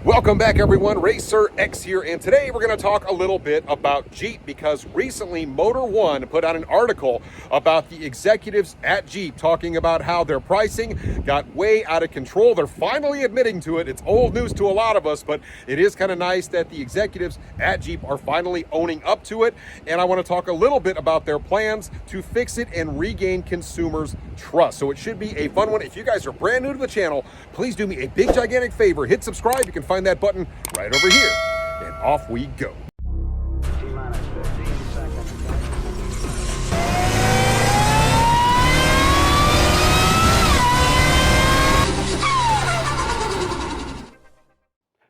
Welcome back everyone, RacerX here, and today we're going to talk a little bit about Jeep because recently Motor1 put out an article about the executives at Jeep talking about how their pricing got way out of control. They're finally admitting to it. It's old news to a lot of us, but it is kind of nice that the executives at Jeep are finally owning up to it, and I want to talk a little bit about their plans to fix it and regain consumers' trust. So it should be a fun one. If you guys are brand new to the channel, please do me a big gigantic favor, hit subscribe. You can find that button right over here, and off we go.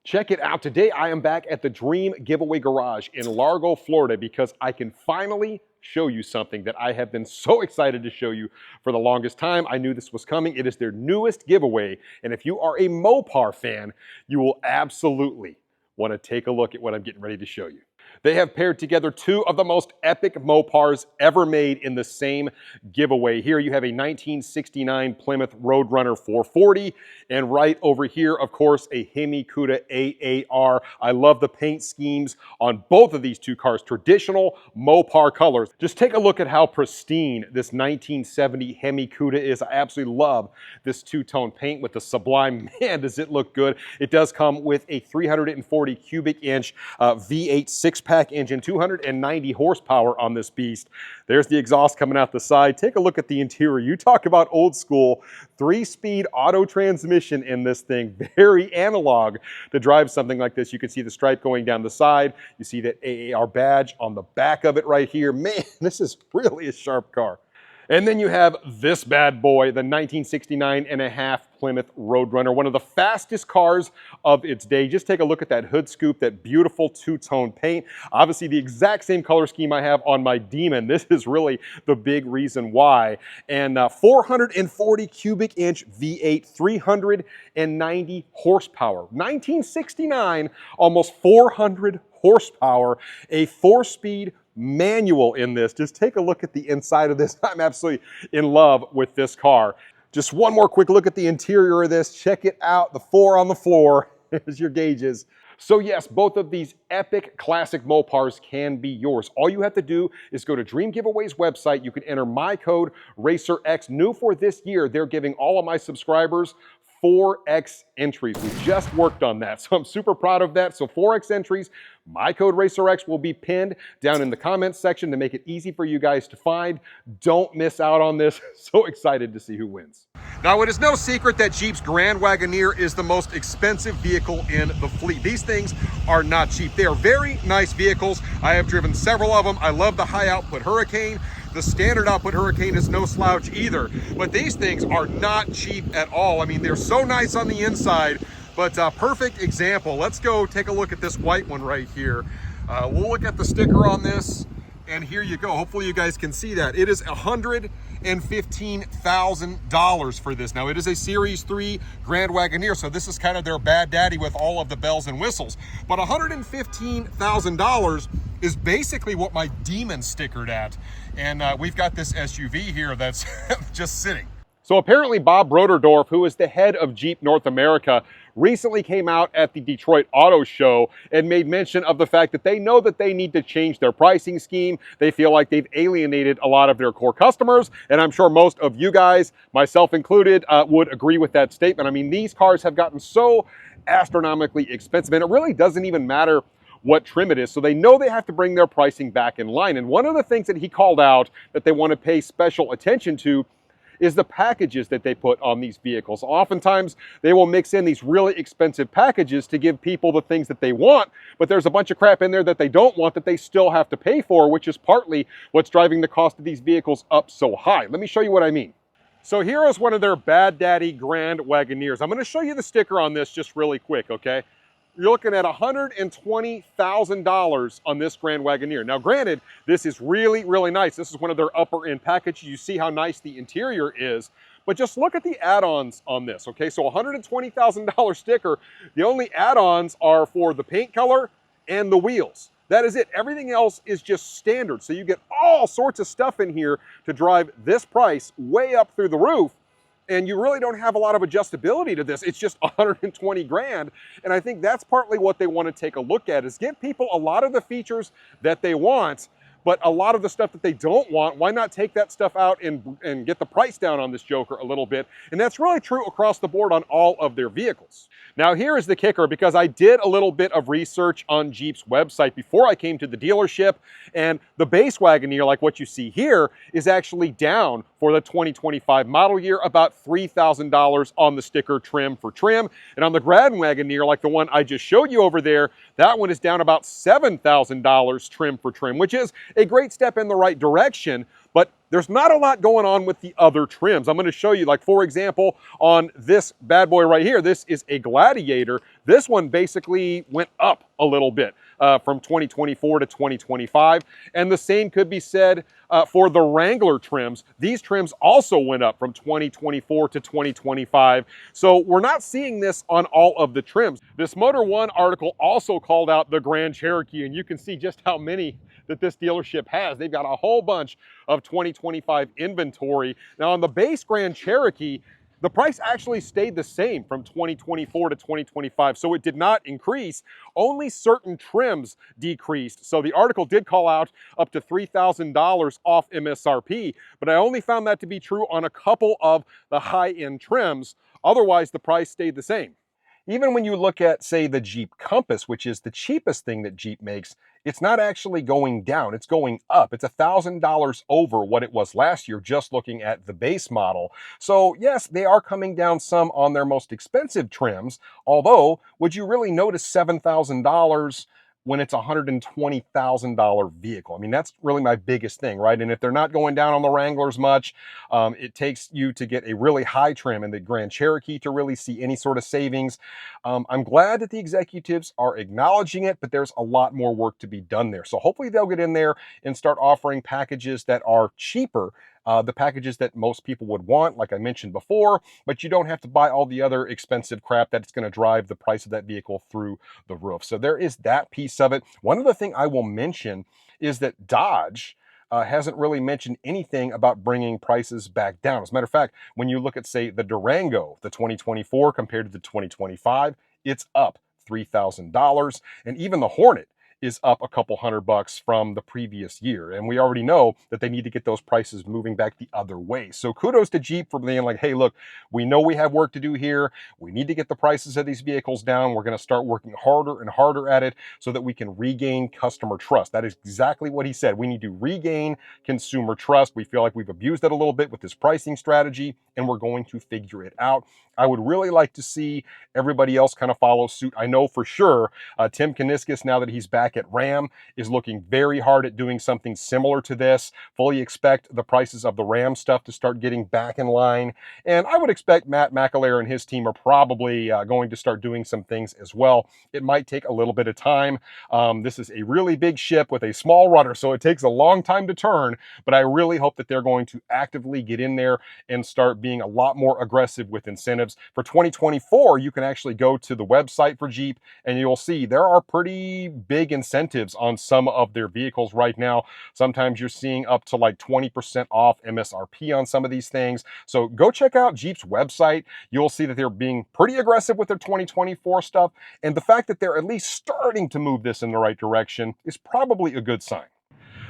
Check it out. Today I am back at the Dream Giveaway Garage in Largo, Florida, because I can finally show you something that I have been so excited to show you for the longest time. I knew this was coming. It is their newest giveaway, and if you are a Mopar fan, you will absolutely want to take a look at what I'm getting ready to show you. They have paired together two of the most epic Mopars ever made in the same giveaway. Here you have a 1969 Plymouth Roadrunner 440, and right over here, of course, a Hemi Cuda AAR. I love the paint schemes on both of these two cars, traditional Mopar colors. Just take a look at how pristine this 1970 Hemi Cuda is. I absolutely love this two-tone paint with the Sublime. Man, does it look good. It does come with a 340 cubic inch V8 six-pack engine, 290 horsepower on this beast. There's the exhaust coming out the side. Take a look at the interior. You talk about old school 3-speed auto transmission in this thing. Very analog to drive something like this. You can see the stripe going down the side. You see that AAR badge on the back of it right here. Man, this is really a sharp car. And then you have this bad boy, the 1969 and a half Plymouth Roadrunner, one of the fastest cars of its day. Just take a look at that hood scoop, that beautiful two-tone paint. Obviously the exact same color scheme I have on my Demon. This is really the big reason why. And 440 cubic inch V8, 390 horsepower. 1969, almost 400 horsepower, a 4-speed manual in this. Just take a look at the inside of this. I'm absolutely in love with this car. Just one more quick look at the interior of this. Check it out. The 4 on the floor. Here's your gauges. So yes, both of these epic classic Mopars can be yours. All you have to do is go to Dream Giveaway's website. You can enter my code RacerX. New for this year, they're giving all of my subscribers 4X entries. We just worked on that, so I'm super proud of that. So 4X entries, my code RacerX will be pinned down in the comments section to make it easy for you guys to find. Don't miss out on this. So excited to see who wins. Now, it is no secret that Jeep's Grand Wagoneer is the most expensive vehicle in the fleet. These things are not cheap. They are very nice vehicles. I have driven several of them. I love the high output Hurricane. The standard output Hurricane is no slouch either, but these things are not cheap at all. I mean, they're so nice on the inside, but perfect example. Let's go take a look at this white one right here. We'll look at the sticker on this, and here you go. Hopefully you guys can see that. It is $115,000 for this. Now, it is a Series 3 Grand Wagoneer, so this is kind of their bad daddy with all of the bells and whistles. But $115,000 is basically what my Demon stickered at. And we've got this SUV here that's just sitting. So apparently Bob Broderdorf, who is the head of Jeep North America, recently came out at the Detroit Auto Show and made mention of the fact that they know that they need to change their pricing scheme. They feel like they've alienated a lot of their core customers, and I'm sure most of you guys, myself included, would agree with that statement. I mean, these cars have gotten so astronomically expensive, and it really doesn't even matter what trim it is. So they know they have to bring their pricing back in line. And one of the things that he called out that they want to pay special attention to is the packages that they put on these vehicles. Oftentimes, they will mix in these really expensive packages to give people the things that they want, but there's a bunch of crap in there that they don't want that they still have to pay for, which is partly what's driving the cost of these vehicles up so high. Let me show you what I mean. So here is one of their Bad Daddy Grand Wagoneers. I'm going to show you the sticker on this just really quick, okay? You're looking at $120,000 on this Grand Wagoneer. Now, granted, this is really, really nice. This is one of their upper end packages. You see how nice the interior is, but just look at the add-ons on this, okay? So $120,000 sticker, the only add-ons are for the paint color and the wheels. That is it. Everything else is just standard. So you get all sorts of stuff in here to drive this price way up through the roof. and you really don't have a lot of adjustability to this. It's just 120 grand. And I think that's partly what they want to take a look at, is give people a lot of the features that they want, but a lot of the stuff that they don't want, why not take that stuff out and get the price down on this joker a little bit? And that's really true across the board on all of their vehicles. Now here is the kicker, because I did a little bit of research on Jeep's website before I came to the dealership, and the base Wagoneer, like what you see here, is actually down for the 2025 model year, about $3,000 on the sticker trim for trim. And on the Grand Wagoneer, like the one I just showed you over there, that one is down about $7,000 trim for trim, which is a great step in the right direction. But there's not a lot going on with the other trims. I'm going to show you, like, for example, on this bad boy right here, this is a Gladiator. This one basically went up a little bit from 2024 to 2025. And the same could be said for the Wrangler trims. These trims also went up from 2024 to 2025. So we're not seeing this on all of the trims. This Motor1 article also called out the Grand Cherokee, and you can see just how many that this dealership has. They've got a whole bunch of 2025 inventory. Now on the base Grand Cherokee, the price actually stayed the same from 2024 to 2025, so it did not increase. Only certain trims decreased. So the article did call out up to $3,000 off MSRP, but I only found that to be true on a couple of the high-end trims. Otherwise, the price stayed the same. Even when you look at, say, the Jeep Compass, which is the cheapest thing that Jeep makes, it's not actually going down, it's going up. It's $1,000 over what it was last year, just looking at the base model. So yes, they are coming down some on their most expensive trims, although would you really notice $7,000 when it's a $120,000 vehicle? I mean, that's really my biggest thing, right? And if they're not going down on the Wranglers much, it takes you to get a really high trim in the Grand Cherokee to really see any sort of savings. I'm glad that the executives are acknowledging it, but there's a lot more work to be done there. So hopefully they'll get in there and start offering packages that are cheaper, the packages that most people would want, like I mentioned before, but you don't have to buy all the other expensive crap that's going to drive the price of that vehicle through the roof. So there is that piece of it. One other thing I will mention is that Dodge hasn't really mentioned anything about bringing prices back down. As a matter of fact, when you look at, say, the Durango, the 2024 compared to the 2025, it's up $3,000. And even the Hornet is up a couple $100 from the previous year. And we already know that they need to get those prices moving back the other way. So kudos to Jeep for being like, hey, look, we know we have work to do here. We need to get the prices of these vehicles down. We're going to start working harder and harder at it so that we can regain customer trust. That is exactly what he said. We need to regain consumer trust. We feel like we've abused it a little bit with this pricing strategy, and we're going to figure it out. I would really like to see everybody else kind of follow suit. I know for sure Tim Kuniskis, now that he's back at Ram, is looking very hard at doing something similar to this. Fully expect the prices of the Ram stuff to start getting back in line. And I would expect Matt McAleer and his team are probably going to start doing some things as well. It might take a little bit of time. This is a really big ship with a small rudder, so it takes a long time to turn, but I really hope that they're going to actively get in there and start being a lot more aggressive with incentives. For 2024, you can actually go to the website for Jeep and you'll see there are pretty big incentives on some of their vehicles right now. Sometimes you're seeing up to like 20% off MSRP on some of these things. So go check out Jeep's website. You'll see that they're being pretty aggressive with their 2024 stuff. And the fact that they're at least starting to move this in the right direction is probably a good sign.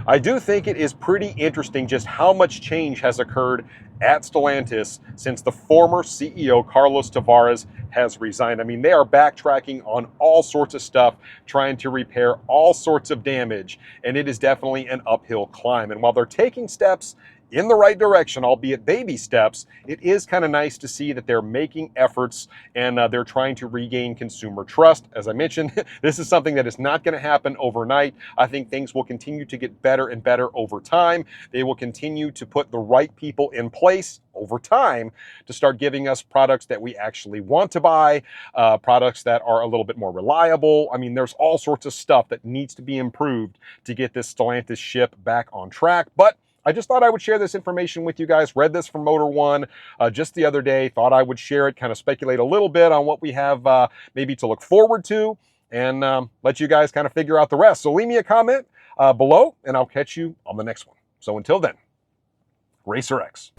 I do think it is pretty interesting just how much change has occurred at Stellantis since the former CEO, Carlos Tavares, has resigned. I mean, they are backtracking on all sorts of stuff, trying to repair all sorts of damage, and it is definitely an uphill climb. And while they're taking steps in the right direction, albeit baby steps, it is kind of nice to see that they're making efforts and they're trying to regain consumer trust. As I mentioned, this is something that is not going to happen overnight. I think things will continue to get better and better over time. They will continue to put the right people in place over time to start giving us products that we actually want to buy, products that are a little bit more reliable. I mean, there's all sorts of stuff that needs to be improved to get this Stellantis ship back on track. But I just thought I would share this information with you guys. Read this from Motor1 just the other day. Thought I would share it, kind of speculate a little bit on what we have maybe to look forward to, and let you guys kind of figure out the rest. So leave me a comment below, and I'll catch you on the next one. So until then, RacerX.